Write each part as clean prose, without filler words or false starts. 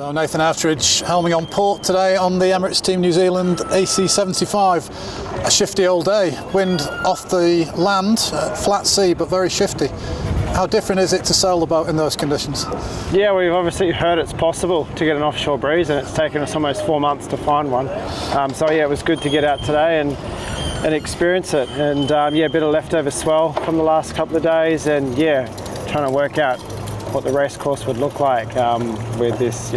So Nathan Outridge helming on port today on the Emirates Team New Zealand AC75. A shifty all day, wind off the land, flat sea but very shifty. How different is it to sail the boat in those conditions? Yeah, we've obviously heard it's possible to get an offshore breeze, and it's taken us almost 4 months to find one. So yeah, it was good to get out today and experience it. And yeah, a bit of leftover swell from the last couple of days, and yeah, trying to work out what the race course would look like with this,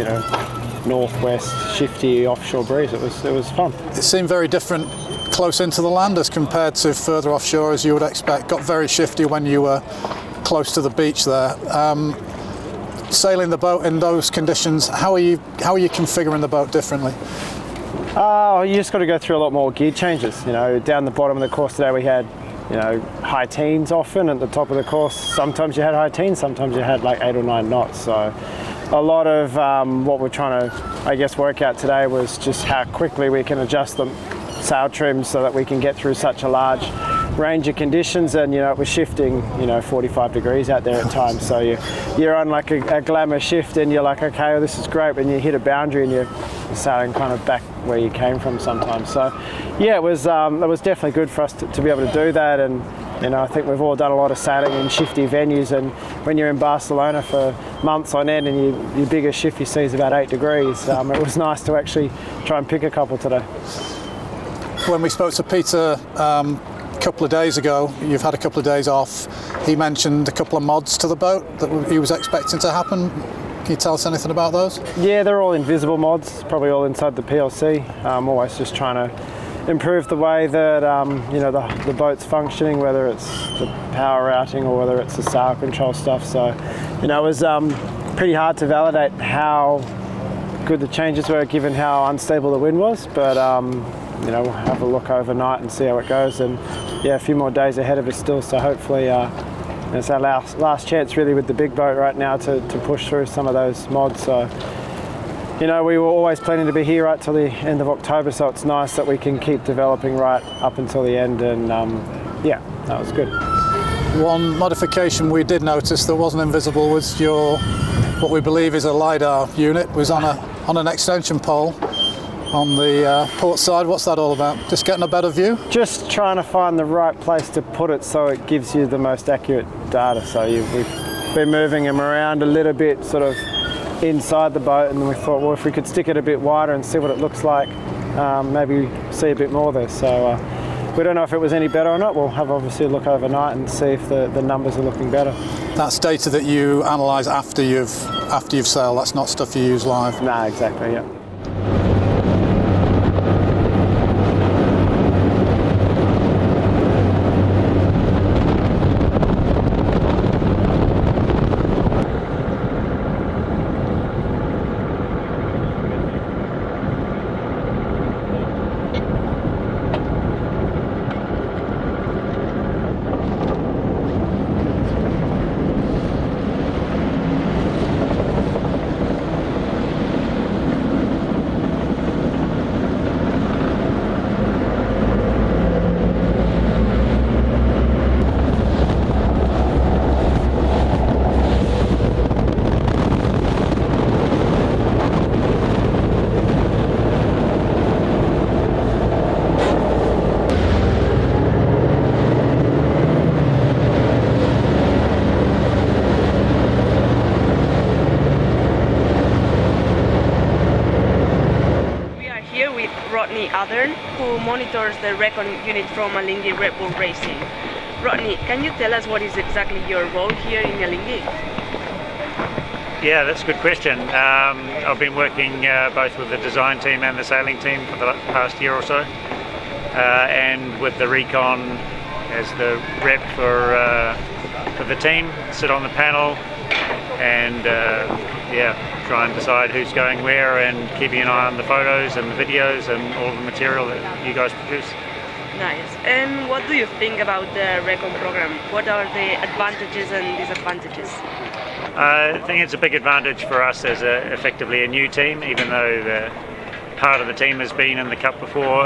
northwest shifty offshore breeze. It was fun. It seemed very different close into the land as compared to further offshore, as you would expect. Got very shifty when you were close to the beach there. Sailing the boat in those conditions, how are you configuring the boat differently? You just got to go through a lot more gear changes. Down the bottom of the course today we had high teens often. At the top of the course, sometimes you had high teens, sometimes you had like 8 or 9 knots. So a lot of what we're trying to, work out today was just how quickly we can adjust the sail trims so that we can get through such a large range of conditions. And it was shifting 45 degrees out there at times, so you're on like a glamour shift and you're like, okay, well, this is great, but you hit a boundary and you're sailing kind of back where you came from sometimes. So yeah, it was definitely good for us to be able to do that. And I think we've all done a lot of sailing in shifty venues, and when you're in Barcelona for months on end and your biggest shift you see is about 8 degrees, it was nice to actually try and pick a couple today. When we spoke to Peter a couple of days ago, you've had a couple of days off, he mentioned a couple of mods to the boat that he was expecting to happen. Can you tell us anything about those? Yeah, they're all invisible mods, probably all inside the PLC. Always just trying to improve the way that the boat's functioning, whether it's the power routing or whether it's the sail control stuff. So it was pretty hard to validate how good the changes were given how unstable the wind was, but we'll have a look overnight and see how it goes. And yeah, a few more days ahead of us still, so hopefully it's our last chance really with the big boat right now to push through some of those mods. So we were always planning to be here right till the end of October, so it's nice that we can keep developing right up until the end. And yeah, that was good. One modification we did notice that wasn't invisible was your, what we believe is a LiDAR unit, was on an extension pole on the port side. What's that all about? Just getting a better view? Just trying to find the right place to put it so it gives you the most accurate data. So we've been moving them around a little bit sort of inside the boat, and then we thought, well, if we could stick it a bit wider and see what it looks like, maybe see a bit more there. So we don't know if it was any better or not. We'll have obviously a look overnight and see if the numbers are looking better. That's data that you analyse after you've sailed. That's not stuff you use live. No, exactly. Yeah. Who monitors the recon unit from Alinghi Red Bull Racing. Rodney, can you tell us what is exactly your role here in Alinghi? Yeah, that's a good question. I've been working both with the design team and the sailing team for the past year or so, and with the recon as the rep for the team, sit on the panel and try and decide who's going where and keeping an eye on the photos and the videos and all the material that you guys produce. Nice. And what do you think about the Recon program? What are the advantages and disadvantages? I think it's a big advantage for us as effectively a new team, even though part of the team has been in the Cup before.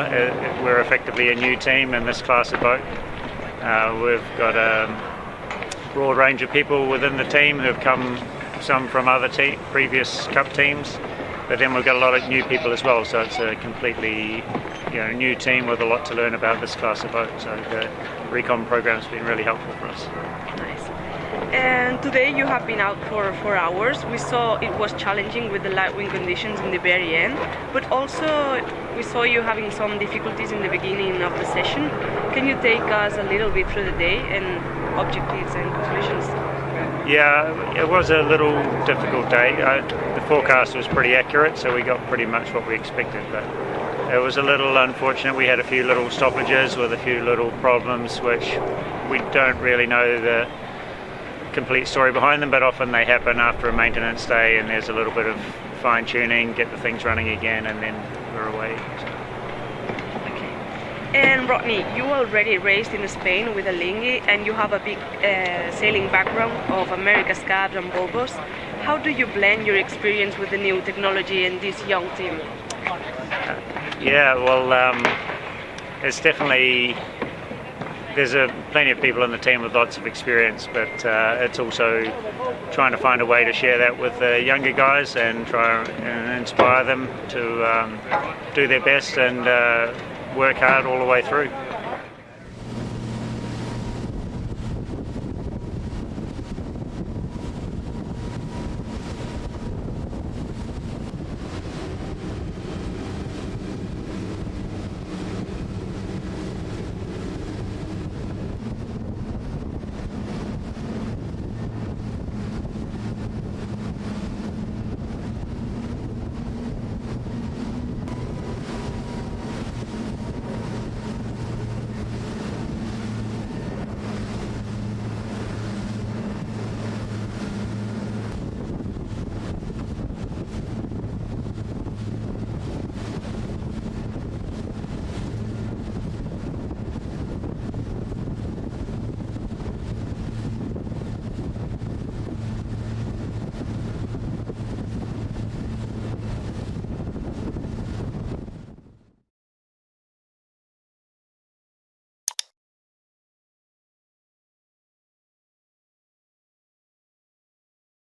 We're effectively a new team in this class of boat. We've got a broad range of people within the team who have come, some from other previous Cup teams, but then we've got a lot of new people as well, so it's a completely new team with a lot to learn about this class of boat. So the recon program's been really helpful for us. Nice. And today you have been out for 4 hours. We saw it was challenging with the light wind conditions in the very end, but also we saw you having some difficulties in the beginning of the session. Can you take us a little bit through the day and objectives and conclusions? Yeah, it was a little difficult day. The forecast was pretty accurate, so we got pretty much what we expected, but it was a little unfortunate. We had a few little stoppages with a few little problems which we don't really know the complete story behind them, but often they happen after a maintenance day and there's a little bit of fine tuning, get the things running again, and then we're away. Okay. And Rodney, you already raced in Spain with Alinghi and you have a big sailing background of America's Cups and Volvos. How do you blend your experience with the new technology and this young team? It's definitely, there's plenty of people in the team with lots of experience, but it's also trying to find a way to share that with the younger guys and try and inspire them to do their best and work hard all the way through.